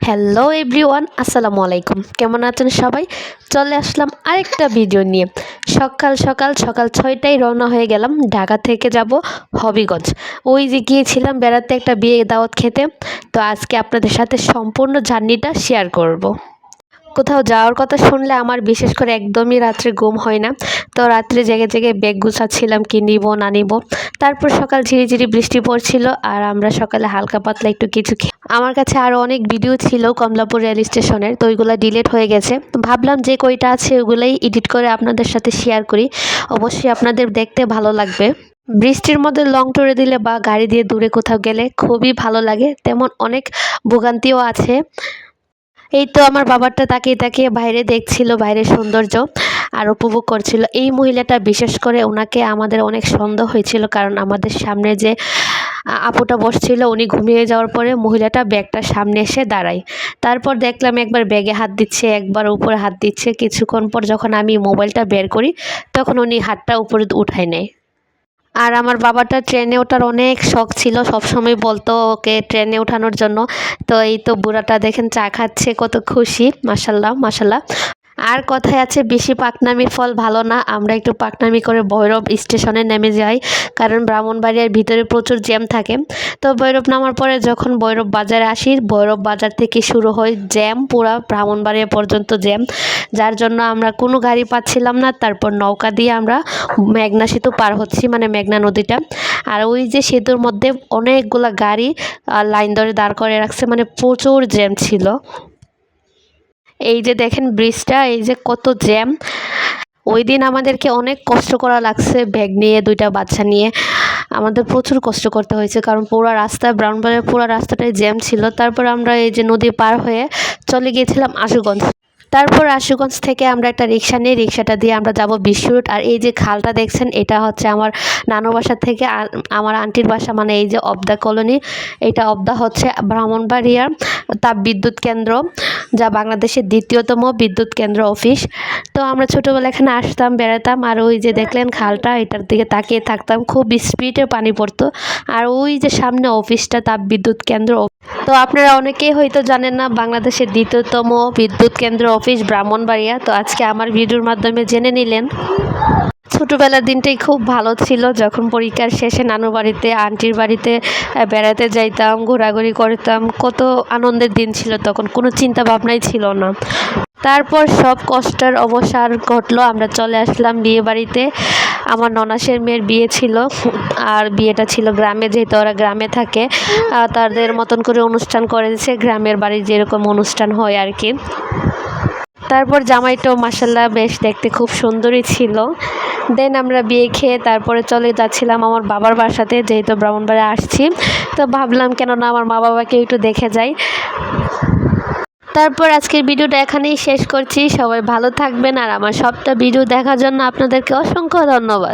Hello everyone, আসসালামু আলাইকুম। কেমন আছেন সবাই? চলে আসলাম আরেকটা ভিডিও নিয়ে। সকাল সকাল 6টায় রওনা হয়ে গেলাম। ঢাকা থেকে যাব হবিগঞ্জ। ওই যে গিয়েছিলাম বেড়াতে একটা বিয়ে দাওয়াত খেতে। তো আজকে আপনাদের সাথে সম্পূর্ণ জার্নিটা শেয়ার করব। কোথাও যাওয়ার কথা শুনলে আমার বিশেষ করে একদমই রাত্রে ঘুম হয় না। তো রাত্রে জেগে জেগে ব্যাগ গুছাচ্ছিলাম কি নিব না নিব। তারপর সকাল ঝিরিঝিরি বৃষ্টি পড়ছিল আর আমরা সকালে হালকা পাতলা একটু কিছু আমার কাছে আরও অনেক ভিডিও ছিল কমলাপুর রেল স্টেশনের, তো ওইগুলো ডিলিট হয়ে গেছে। তো ভাবলাম যে কয়টা আছে ওইগুলোই এডিট করে আপনাদের সাথে শেয়ার করি। অবশ্যই আপনাদের দেখতে ভালো লাগবে। বৃষ্টির মধ্যে লং ট্যুরে দিলে বা গাড়ি দিয়ে দূরে কোথাও গেলে খুবই ভালো লাগে, তেমন অনেক ভোগান্তিও আছে। এই তো আমার বাবারটা তাকিয়ে তাকিয়ে বাইরে দেখছিল, বাইরের সৌন্দর্য আর উপভোগ করছিল। এই মহিলাটা বিশেষ করে ওনাকে আমাদের অনেক সন্দেহ হয়েছিল, কারণ আমাদের সামনে যে আপুটা বসছিল উনি ঘুমিয়ে যাওয়ার পরে মহিলাটা ব্যাগটার সামনে এসে দাঁড়ায়। তারপর দেখলাম একবার ব্যাগে হাত দিচ্ছে, একবার উপরে হাত দিচ্ছে। কিছুক্ষণ পর যখন আমি মোবাইলটা বের করি তখন উনি হাতটা উপরে উঠায় নেয়। আর আমার বাবাটা ট্রেনে ওঠার অনেক শখ ছিল, সবসময় বলতো ওকে ট্রেনে ওঠানোর জন্য। তো এই তো বুড়াটা দেখেন চা খাচ্ছে, কত খুশি। মাশাল্লাহ মাশাল্লাহ। আর কথায় আছে বেশি পাকনামির ফল ভালো না, আমরা একটু পাকনামি করে ভৈরব স্টেশনে নেমে যাই, কারণ ব্রাহ্মণবাড়িয়ার ভিতরে প্রচুর জ্যাম থাকে। তো ভৈরব নামার পরে যখন ভৈরব বাজারে আসি, ভৈরব বাজার থেকে শুরু হয় জ্যাম, পুরা ব্রাহ্মণবাড়িয়া পর্যন্ত জ্যাম, যার জন্য আমরা কোনো গাড়ি পাচ্ছিলাম না। তারপর নৌকা দিয়ে আমরা মেঘনা সেতু পার হচ্ছি, মানে মেঘনা নদীটা। আর ওই যে সেতুর মধ্যে অনেকগুলা গাড়ি লাইন ধরে দাঁড় করে রাখছে, মানে প্রচুর জ্যাম ছিল। এই যে দেখেন ব্রিজটা, এই যে কত জ্যাম। ওই দিন আমাদেরকে অনেক কষ্ট করা লাগছে, ব্যাগ নিয়ে দুইটা বাচ্চা নিয়ে আমাদের প্রচুর কষ্ট করতে হয়েছে, কারণ পুরো রাস্তা ব্রাহ্মণবাড়িয়ার পুরো রাস্তাটাই জ্যাম ছিল। তারপর আমরা এই যে নদী পার হয়ে চলে গিয়েছিলাম আশুগঞ্জ। তারপর আশুগঞ্জ থেকে আমরা একটা রিক্সা নিই, রিক্সাটা দিয়ে আমরা যাব বিশ্বরোড। আর এই যে খালটা দেখছেন এটা হচ্ছে আমার নানু বাসা থেকে আমার আন্টির বাসা, মানে এই যে অবদা কলোনি, এটা অবদা হচ্ছে ব্রাহ্মণবাড়িয়ার তাপ বিদ্যুৎ কেন্দ্র, যা বাংলাদেশের দ্বিতীয়তম বিদ্যুৎ কেন্দ্র অফিস। তো আমরা ছোটোবেলা এখানে আসতাম, বেড়াতাম। আর ওই যে দেখলেন খালটা, এটার দিকে তাকিয়ে থাকতাম, খুব স্পিডে পানি পড়তো। আর ওই যে সামনে অফিসটা তাপ বিদ্যুৎ কেন্দ্র। তো আপনারা অনেকেই হয়তো জানেন না, বাংলাদেশের দ্বিতীয়তম বিদ্যুৎ কেন্দ্র অফিস ব্রাহ্মণবাড়িয়া। তো আজকে আমার ভিডিওর মাধ্যমে জেনে নিলেন। ছোটোবেলার দিনটাই খুব ভালো ছিল, যখন পরীক্ষার শেষে নানুর বাড়িতে আন্টির বাড়িতে বেড়াতে যাইতাম, ঘোরাঘুরি করতাম। কত আনন্দের দিন ছিল তখন, কোনো চিন্তা ভাবনাই ছিল না। তারপর সব কষ্টের অবসান ঘটলো, আমরা চলে আসলাম বিয়ে বাড়িতে। আমার ননাসের মেয়ের বিয়ে ছিল, আর বিয়েটা ছিল গ্রামে, যেহেতু ওরা গ্রামে থাকে। তাদের মতন করে অনুষ্ঠান করেছে, গ্রামের বাড়ির যেরকম অনুষ্ঠান হয় আর কি। তারপর জামাইটাও মাসাল্লাহ বেশ দেখতে খুব সুন্দরই ছিল। দেন আমরা বিয়ে খেয়ে তারপরে চলে যাচ্ছিলাম আমার বাবার বাসাতে, যেহেতু ব্রাহ্মণবাড়িয়া আসছি। তো ভাবলাম কেন না আমার মা বাবাকে একটু দেখে যাই। তারপর আজকের ভিডিওটা এখানেই শেষ করছি। সবাই ভালো থাকবেন, আর আমার সবটা ভিডিও দেখার জন্য আপনাদেরকে অসংখ্য ধন্যবাদ।